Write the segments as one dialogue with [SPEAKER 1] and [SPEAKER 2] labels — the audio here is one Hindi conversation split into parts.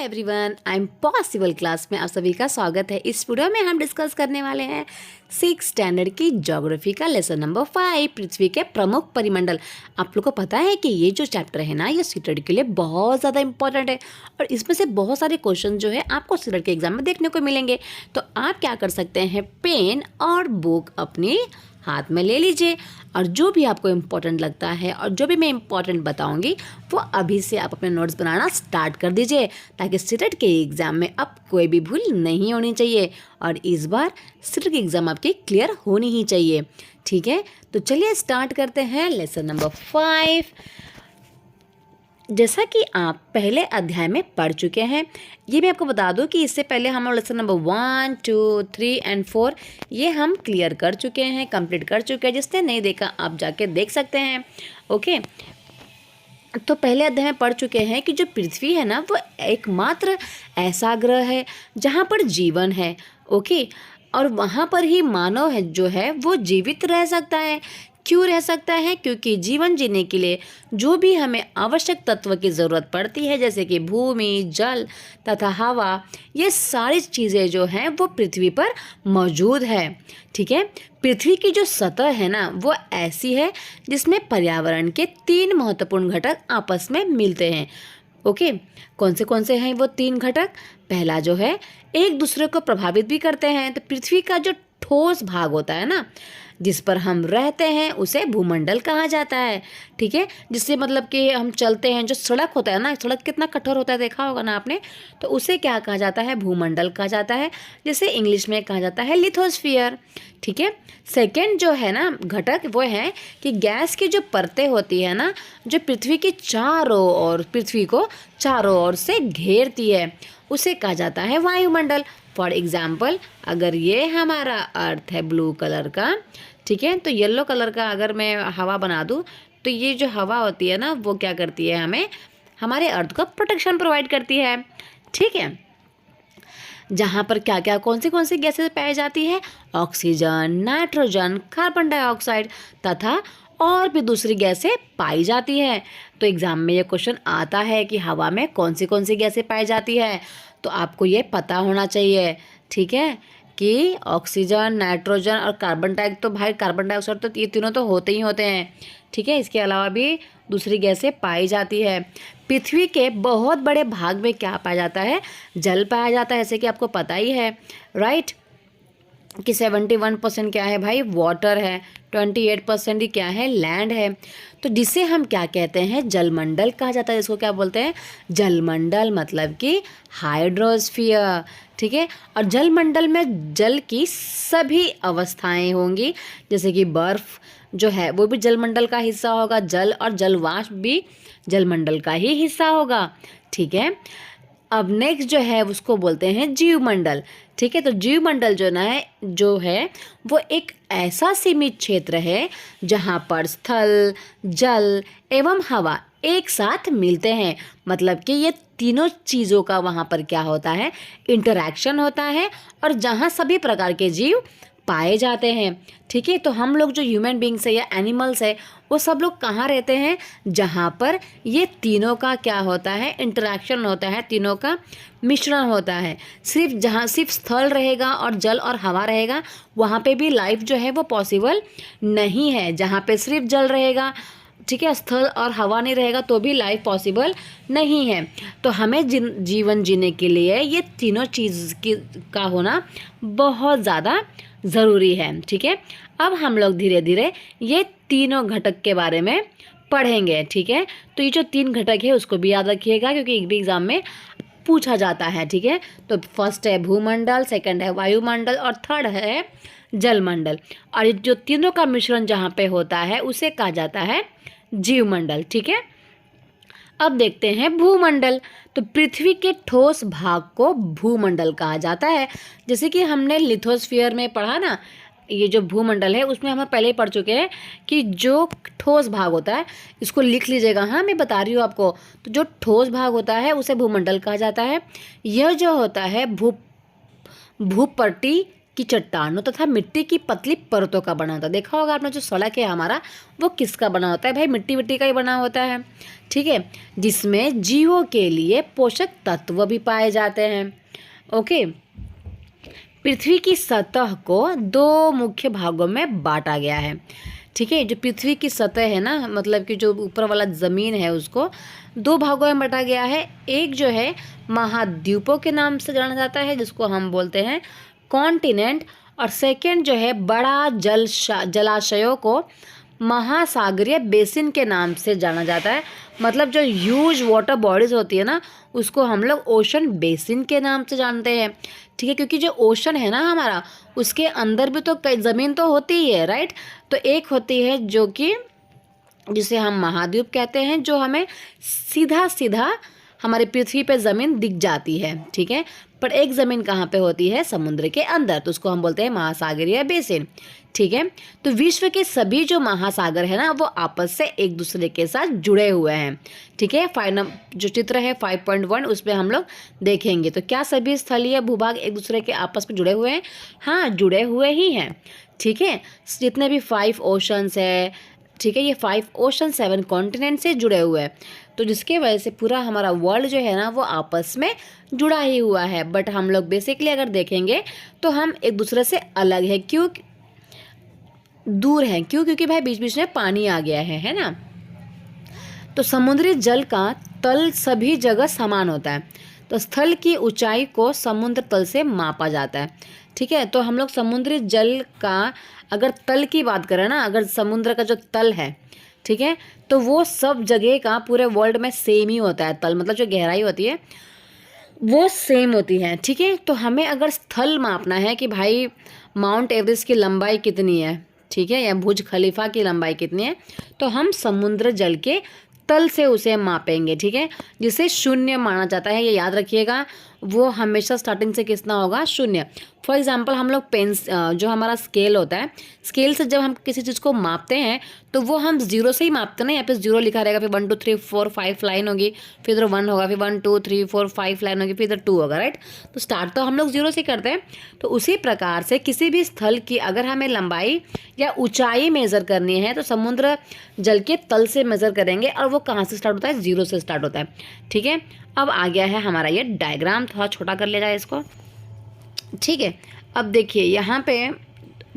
[SPEAKER 1] Everyone, I am possible class में आप सभी का स्वागत है। इस वीडियो में हम डिस्कस करने वाले हैं 6 स्टैंडर्ड की ज्योग्राफी का लेसन नंबर 5 पृथ्वी के प्रमुख परिमंडल। आप लोग को पता है कि ये जो चैप्टर है ना, ये सीटेट के लिए बहुत ज़्यादा इंपॉर्टेंट है और इसमें से बहुत सारे क्वेश्चन जो है आपको सीटेट के एग्जाम में देखने को मिलेंगे। तो आप क्या कर सकते हैं, पेन और बुक अपनी हाथ में ले लीजिए और जो भी आपको इम्पोर्टेंट लगता है और जो भी मैं इम्पोर्टेंट बताऊंगी वो अभी से आप अपने नोट्स बनाना स्टार्ट कर दीजिए, ताकि सीटेट के एग्ज़ाम में अब कोई भी भूल नहीं होनी चाहिए और इस बार सीटेट की एग्ज़ाम आपकी क्लियर होनी ही चाहिए। ठीक है, तो चलिए स्टार्ट करते हैं लेसन नंबर 5। जैसा कि आप पहले अध्याय में पढ़ चुके हैं, ये मैं आपको बता दूं कि इससे पहले हम लेसन नंबर 1, 2, 3 एंड 4 ये हम क्लियर कर चुके हैं, कंप्लीट कर चुके हैं। जिसने नहीं देखा आप जाके देख सकते हैं। ओके, तो पहले अध्याय में पढ़ चुके हैं कि जो पृथ्वी है ना, वो एकमात्र ऐसा ग्रह है जहाँ पर जीवन है। ओके, और वहाँ पर ही मानव है जो है वो जीवित रह सकता है। क्यों रह सकता है? क्योंकि जीवन जीने के लिए जो भी हमें आवश्यक तत्व की ज़रूरत पड़ती है, जैसे कि भूमि, जल तथा हवा, ये सारी चीज़ें जो हैं वो पृथ्वी पर मौजूद है। ठीक है, पृथ्वी की जो सतह है ना, वो ऐसी है जिसमें पर्यावरण के 3 महत्वपूर्ण घटक आपस में मिलते हैं। ओके, कौन से हैं वो 3 घटक? पहला जो है, एक दूसरे को प्रभावित भी करते हैं। तो पृथ्वी का जो ठोस भाग होता है ना, जिस पर हम रहते हैं, उसे भूमंडल कहा जाता है। ठीक है, जिससे मतलब कि हम चलते हैं, जो सड़क होता है ना, सड़क कितना कठोर होता है देखा होगा ना आपने, तो उसे क्या कहा जाता है? भूमंडल कहा जाता है, जिसे इंग्लिश में कहा जाता है लिथोस्फीयर। ठीक है, सेकेंड जो है ना घटक, वो है कि गैस की जो परतें होती है ना, जो पृथ्वी की चारों ओर, पृथ्वी को चारों ओर से घेरती है, उसे कहा जाता है वायुमंडल। फॉर एग्जाम्पल, अगर ये हमारा अर्थ है ब्लू कलर का, ठीक है, तो येलो कलर का अगर मैं हवा बना दूँ, तो ये जो हवा होती है ना, वो क्या करती है, हमें हमारे अर्थ को प्रोटेक्शन प्रोवाइड करती है। ठीक है, जहाँ पर क्या क्या कौन सी गैसेस पाई जाती है? ऑक्सीजन, नाइट्रोजन, कार्बन डाइऑक्साइड तथा और भी दूसरी गैसें पाई जाती है। तो एग्जाम में ये क्वेश्चन आता है कि हवा में कौन सी गैसें पाई जाती है, तो आपको ये पता होना चाहिए। ठीक है, कि ऑक्सीजन, नाइट्रोजन और कार्बन डाइऑक्साइड, तो भाई कार्बन डाइऑक्साइड तो ये तीनों तो होते ही होते हैं। ठीक है, इसके अलावा भी दूसरी गैसें पाई जाती है। पृथ्वी के बहुत बड़े भाग में क्या पाया जाता है? जल पाया जाता है, जैसे कि आपको पता ही है, राइट, कि 71% क्या है भाई? वाटर है, 28% ही क्या है? लैंड है। तो जिसे हम क्या कहते हैं? जलमंडल कहा जाता है। इसको क्या बोलते हैं? जलमंडल, मतलब कि हाइड्रोस्फीयर। ठीक है, और जलमंडल में जल की सभी अवस्थाएं होंगी, जैसे कि बर्फ जो है वो भी जलमंडल का हिस्सा होगा, जल और जलवाष्प भी जलमंडल का ही हिस्सा होगा। ठीक है, अब नेक्स्ट जो है उसको बोलते हैं जीवमंडल। ठीक है, तो जीवमंडल जो है वो एक ऐसा सीमित क्षेत्र है जहाँ पर स्थल, जल एवं हवा एक साथ मिलते हैं। मतलब कि ये तीनों चीज़ों का वहाँ पर क्या होता है? इंटरैक्शन होता है, और जहाँ सभी प्रकार के जीव पाए जाते हैं। ठीक है, तो हम लोग जो ह्यूमन बींग्स है या एनिमल्स है, वो सब लोग कहाँ रहते हैं? जहाँ पर ये तीनों का क्या होता है? इंटरैक्शन होता है, तीनों का मिश्रण होता है। जहाँ सिर्फ स्थल रहेगा और जल और हवा रहेगा, वहाँ पे भी लाइफ जो है वो पॉसिबल नहीं है। जहाँ पे सिर्फ जल रहेगा, ठीक है, स्थल और हवा नहीं रहेगा, तो भी लाइफ पॉसिबल नहीं है। तो हमें जीवन जीने के लिए ये तीनों चीज़ का होना बहुत ज़्यादा ज़रूरी है। ठीक है, अब हम लोग धीरे धीरे ये तीनों घटक के बारे में पढ़ेंगे। ठीक है, तो ये जो 3 घटक है उसको भी याद रखिएगा, क्योंकि एक भी एग्ज़ाम में पूछा जाता है। ठीक है, तो फर्स्ट है भूमंडल, सेकंड है वायुमंडल और थर्ड है जलमंडल। और ये जो तीनों का मिश्रण जहाँ पे होता है उसे कहा जाता है जीवमंडल। ठीक है, अब देखते हैं भूमंडल। तो पृथ्वी के ठोस भाग को भूमंडल कहा जाता है। जैसे कि हमने लिथोस्फीयर में पढ़ा ना, ये जो भूमंडल है उसमें हम पहले ही पढ़ चुके हैं कि जो ठोस भाग होता है, इसको लिख लीजिएगा, हाँ मैं बता रही हूँ आपको। तो जो ठोस भाग होता है उसे भूमंडल कहा जाता है। यह जो होता है भूपट्टी की चट्टानों तथा मिट्टी की पतली परतों का बना होता है। देखा होगा आपने जो सड़क है हमारा वो किसका बना होता है भाई, मिट्टी मिट्टी का ही बना होता है, ठीक है, जिसमें जीवों के लिए पोषक तत्व भी पाए जाते हैं। ओके, पृथ्वी की सतह को दो मुख्य भागों में बांटा गया है, ठीक है। जो पृथ्वी की सतह है ना, मतलब कि जो ऊपर वाला ज़मीन है उसको दो भागों में बांटा गया है। एक जो है महाद्वीपों के नाम से जाना जाता है जिसको हम बोलते हैं कॉन्टिनेंट, और सेकंड जो है बड़ा जलाशयों को महासागरीय बेसिन के नाम से जाना जाता है। मतलब जो ह्यूज वाटर बॉडीज होती है ना उसको हम लोग ओशन बेसिन के नाम से जानते हैं, ठीक है, क्योंकि जो ओशन है ना हमारा उसके अंदर भी तो कई ज़मीन तो होती ही है, राइट। तो एक होती है जो कि जिसे हम महाद्वीप कहते हैं, जो हमें सीधा सीधा हमारी पृथ्वी पे ज़मीन दिख जाती है, ठीक है, पर एक ज़मीन कहाँ पे होती है, समुद्र के अंदर, तो उसको हम बोलते हैं महासागरीय बेसिन, ठीक है। तो विश्व के सभी जो महासागर है ना वो आपस से एक दूसरे के साथ जुड़े हुए हैं, ठीक है। जो चित्र है 5.1 उसमें हम लोग देखेंगे। तो क्या सभी स्थलीय भूभाग एक दूसरे के आपस में जुड़े हुए हैं? हाँ, जुड़े हुए ही हैं, ठीक है। जितने भी 5 ओशंस है, ठीक है, ये 5 ओशन 7 कॉन्टिनेंट से जुड़े हुए हैं, तो जिसके वजह से पूरा हमारा वर्ल्ड जो है ना वो आपस में जुड़ा ही हुआ है। बट हम लोग बेसिकली अगर देखेंगे तो हम एक दूसरे से अलग है, क्यों दूर हैं, क्यों, क्योंकि भाई बीच बीच में पानी आ गया है ना। तो समुद्री जल का तल सभी जगह समान होता है, तो स्थल की ऊंचाई को समुद्र तल से मापा जाता है, ठीक है। तो हम लोग समुद्री जल का अगर तल की बात करें ना, अगर समुद्र का जो तल है, ठीक है, तो वो सब जगह का पूरे वर्ल्ड में सेम ही होता है। तल मतलब जो गहराई होती है वो सेम होती है, ठीक है। तो हमें अगर स्थल मापना है कि भाई माउंट एवरेस्ट की लंबाई कितनी है, ठीक है, या बुर्ज खलीफा की लंबाई कितनी है, तो हम समुद्र जल के तल से उसे मापेंगे, ठीक है, जिसे शून्य माना जाता है। ये याद रखिएगा, वो हमेशा स्टार्टिंग से कितना होगा, शून्य। फॉर एग्जांपल हम लोग जो हमारा स्केल होता है, स्केल से जब हम किसी चीज़ को मापते हैं तो वो हम जीरो से ही मापते ना। यहाँ पे जीरो लिखा रहेगा, फिर 1 2 3 4 5 लाइन होगी, फिर इधर 1 होगा, फिर 1 2 3 4 5 लाइन होगी, फिर इधर 2 होगा, राइट। तो स्टार्ट तो हम लोग जीरो से करते हैं। तो उसी प्रकार से किसी भी स्थल की अगर हमें लंबाई या ऊंचाई मेज़र करनी है तो समुद्र जल के तल से मेज़र करेंगे, और वो कहाँ से स्टार्ट होता है, जीरो से स्टार्ट होता है, ठीक है। अब आ गया है हमारा ये डायग्राम, थोड़ा छोटा कर लिया जाए इसको, ठीक है। अब देखिए यहाँ पे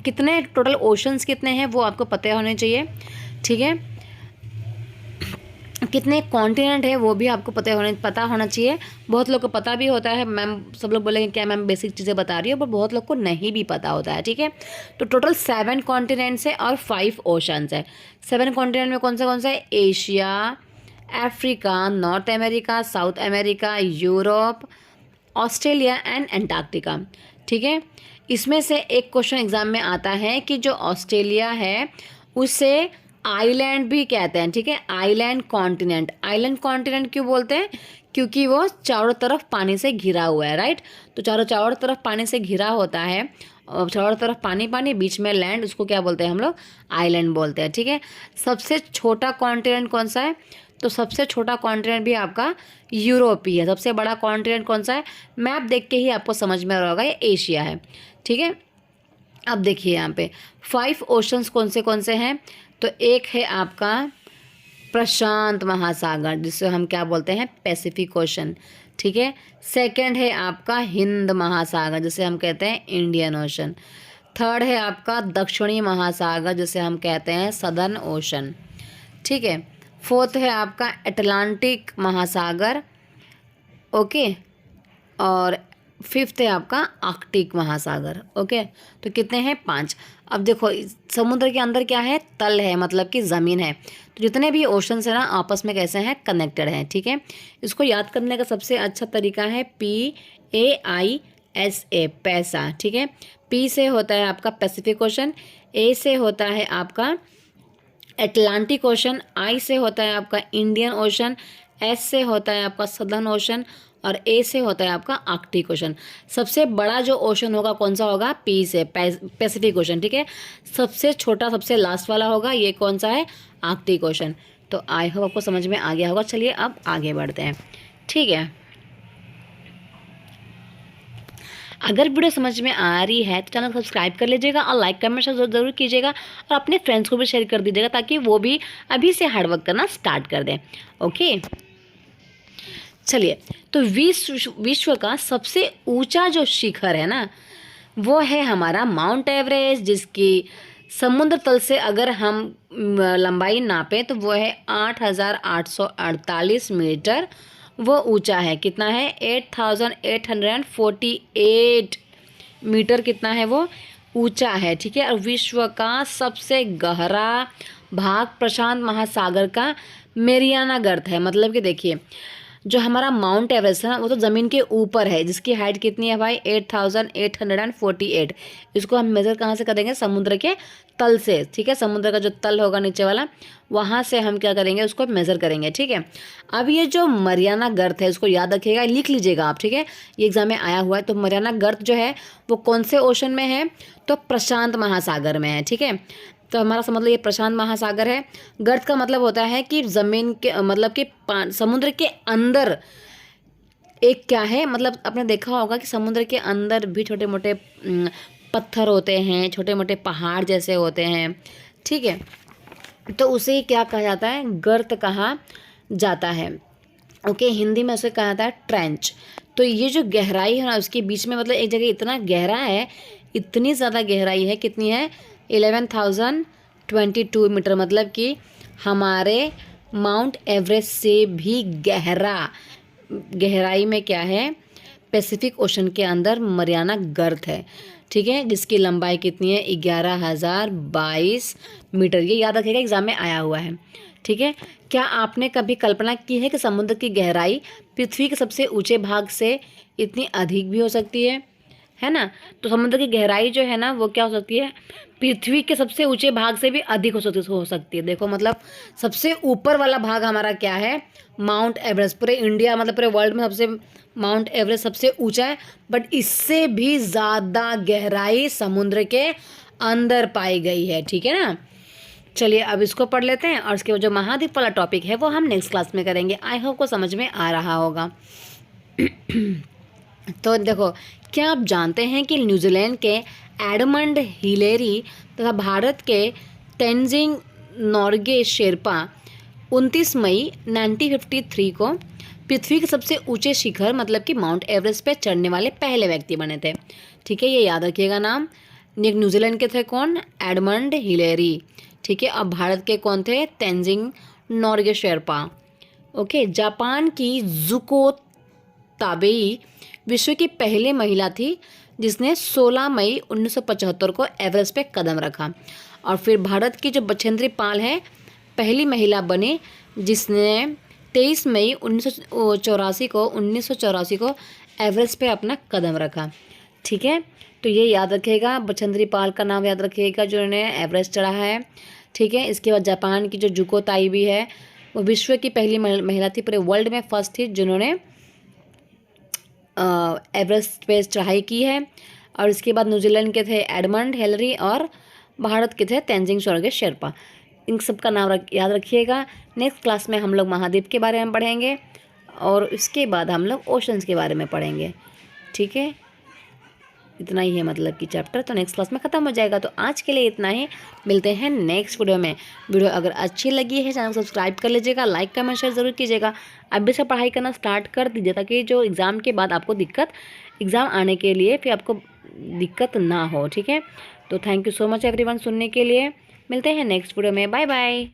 [SPEAKER 1] कितने टोटल ओशंस कितने हैं वो आपको पता होने चाहिए, ठीक है। कितने कॉन्टिनेंट है वो भी आपको पता होना चाहिए। बहुत लोग को पता भी होता है, मैम सब लोग बोलेंगे क्या मैम बेसिक चीज़ें बता रही हो, पर बहुत लोग को नहीं भी पता होता है, ठीक है। तो टोटल 7 कॉन्टिनेंट्स है और 5 ओशंस है। 7 कॉन्टिनेंट में कौन सा है, Asia, Africa, north America, south America, Europe, Australia and Antarctica, ठीक है। इसमें से एक क्वेश्चन एग्जाम में आता है कि जो ऑस्ट्रेलिया है उसे आइलैंड भी कहते हैं, ठीक है, आइलैंड कॉन्टिनेंट क्यों बोलते हैं, क्योंकि वो चारों तरफ पानी से घिरा हुआ है, राइट। तो चारों तरफ पानी से घिरा होता है, और चारों तरफ पानी, बीच में लैंड, उसको क्या बोलते हैं हम लोग, आइलैंड बोलते हैं, ठीक है। सबसे छोटा कॉन्टिनेंट कौन सा है, तो सबसे छोटा कॉन्टिनेंट भी आपका यूरोप ही है। सबसे बड़ा कॉन्टिनेंट कौन सा है, मैप देख के ही आपको समझ में आ रहा होगा, ये एशिया है, ठीक है। अब देखिए यहाँ पे 5 ओशंस कौन से हैं, तो एक है आपका प्रशांत महासागर जिसे हम क्या बोलते हैं, पैसिफिक ओशन, ठीक है। सेकंड है आपका हिंद महासागर जिसे हम कहते हैं इंडियन ओशन। थर्ड है आपका दक्षिणी महासागर जिसे हम कहते हैं सदर्न ओशन, ठीक है। फोर्थ है आपका अटलांटिक महासागर, ओके, और फिफ्थ है आपका आर्कटिक महासागर, ओके। तो कितने हैं, 5। अब देखो समुद्र के अंदर क्या है, तल है, मतलब कि ज़मीन है। तो जितने भी ओशंस है ना आपस में कैसे हैं, कनेक्टेड हैं, ठीक है। इसको याद करने का सबसे अच्छा तरीका है PAISA, पैसा, ठीक है। P से होता है आपका पैसिफिक ओशन, A से होता है आपका अटलांटिक ओशन, I से होता है आपका इंडियन ओशन, S से होता है आपका सदर्न ओशन, और A से होता है आपका आर्कटिक ओशन। सबसे बड़ा जो ओशन होगा कौन सा होगा, P से, पैसिफिक ओशन, ठीक है। सबसे छोटा सबसे लास्ट वाला होगा ये कौन सा है, आर्कटिक ओशन। तो आई होप आपको समझ में आ गया होगा। चलिए अब आगे बढ़ते हैं, ठीक है। अगर वीडियो समझ में आ रही है तो चैनल को सब्सक्राइब कर लीजिएगा और लाइक कमेंट जरूर कीजिएगा और अपने फ्रेंड्स को भी शेयर कर दीजिएगा ताकि वो भी अभी से हार्डवर्क करना स्टार्ट कर दें। ओके, चलिए, तो विश्व का सबसे ऊंचा जो शिखर है ना वो है हमारा माउंट एवरेस्ट, जिसकी समुद्र तल से अगर हम लंबाई नापें तो वो है 8,848 मीटर वो ऊंचा है। कितना है? 8,848 मीटर कितना है वो ऊंचा है। ठीक है, और विश्व का सबसे गहरा भाग प्रशांत महासागर का मेरियाना गर्त है। मतलब कि देखिए, जो हमारा माउंट एवरेस्ट है ना वो तो ज़मीन के ऊपर है, जिसकी हाइट कितनी है भाई? 8,848। इसको हम मेज़र कहाँ से करेंगे? समुद्र के तल से। ठीक है, समुद्र का जो तल होगा नीचे वाला, वहाँ से हम क्या करेंगे? उसको मेज़र करेंगे। ठीक है, अब ये जो मरियाना गर्त है इसको याद रखिएगा, लिख लीजिएगा आप। ठीक है, ये एग्जाम में आया हुआ है। तो मरियाना गर्त जो है वो कौन से ओशन में है? तो प्रशांत महासागर में है। ठीक है, तो हमारा समझ लो ये प्रशांत महासागर है। गर्त का मतलब होता है कि ज़मीन के मतलब कि समुद्र के अंदर एक क्या है, मतलब आपने देखा होगा कि समुद्र के अंदर भी छोटे मोटे पत्थर होते हैं, छोटे मोटे पहाड़ जैसे होते हैं। ठीक है, तो उसे क्या कहा जाता है? गर्त कहा जाता है। ओके, हिंदी में उसे कहा जाता है ट्रेंच। तो ये जो गहराई है ना उसके बीच में, मतलब एक जगह इतना गहरा है, इतनी ज़्यादा गहराई है, कितनी है? 11,022 मीटर। मतलब कि हमारे माउंट एवरेस्ट से भी गहराई में क्या है? पैसिफिक ओशन के अंदर मरियाना गर्त है। ठीक है, जिसकी लंबाई कितनी है? 11,022 मीटर। ये याद रखिएगा, एग्जाम में आया हुआ है। ठीक है, क्या आपने कभी कल्पना की है कि समुद्र की गहराई पृथ्वी के सबसे ऊंचे भाग से इतनी अधिक भी हो सकती है ना? तो समुद्र की गहराई जो है ना वो क्या हो सकती है? पृथ्वी के सबसे ऊंचे भाग से भी अधिक हो सकती है। देखो, मतलब सबसे ऊपर वाला भाग हमारा क्या है? Mount Everest. पूरे इंडिया मतलब पूरे वर्ल्ड में सबसे माउंट एवरेस्ट सबसे ऊंचा है, बट इससे भी ज़्यादा गहराई समुद्र के अंदर पाई गई है। ठीक है ना? चलिए अब इसको पढ़ लेते हैं और इसके जो महाद्वीप वाला टॉपिक है वो हम नेक्स्ट क्लास में करेंगे। आई होप को समझ में आ रहा होगा। तो देखो, क्या आप जानते हैं कि न्यूजीलैंड के एडमंड हिलेरी तथा भारत के तेंजिंग नोर्गे शेरपा 29 मई 1953 को पृथ्वी के सबसे ऊंचे शिखर मतलब कि माउंट एवरेस्ट पे चढ़ने वाले पहले व्यक्ति बने थे। ठीक है, ये याद रखिएगा नाम। न्यूजीलैंड के थे कौन? Edmund Hillary. ठीक है, अब भारत के कौन थे? तेंजिंग नोर्गे शेरपा। ओके, जापान की जुको ताबेई विश्व की पहली महिला थी जिसने 16 मई 1975 को एवरेस्ट पे कदम रखा। और फिर भारत की जो बछेंद्री पाल है पहली महिला बनी जिसने 23 मई 1984 को एवरेस्ट पे अपना कदम रखा। ठीक है, तो ये याद रखिएगा, बछेंद्री पाल का नाम याद रखिएगा जिन्होंने एवरेस्ट चढ़ा है। ठीक है, इसके बाद जापान की जो जुको ताइबी है वो विश्व की पहली महिला थी, पूरे वर्ल्ड में फर्स्ट थी जिन्होंने एवरेस्ट पे चढ़ाई की है। और इसके बाद न्यूजीलैंड के थे एडमंड हिलेरी और भारत के थे तेंजिंग नोर्गे शेरपा। इन सब का नाम याद रखिएगा। नेक्स्ट क्लास में हम लोग महाद्वीप के बारे में पढ़ेंगे और इसके बाद हम लोग ओशंस के बारे में पढ़ेंगे। ठीक है, इतना ही है मतलब कि चैप्टर तो नेक्स्ट क्लास में ख़त्म हो जाएगा। तो आज के लिए इतना ही, मिलते हैं नेक्स्ट वीडियो में। वीडियो अगर अच्छी लगी है चैनल को सब्सक्राइब कर लीजिएगा, लाइक कमेंट शेयर ज़रूर कीजिएगा। अभी से पढ़ाई करना स्टार्ट कर दीजिए ताकि जो एग्ज़ाम के बाद आपको एग्ज़ाम आने के लिए फिर आपको दिक्कत ना हो। ठीक है, तो thank you so much everyone सुनने के लिए। मिलते हैं नेक्स्ट वीडियो में। Bye bye.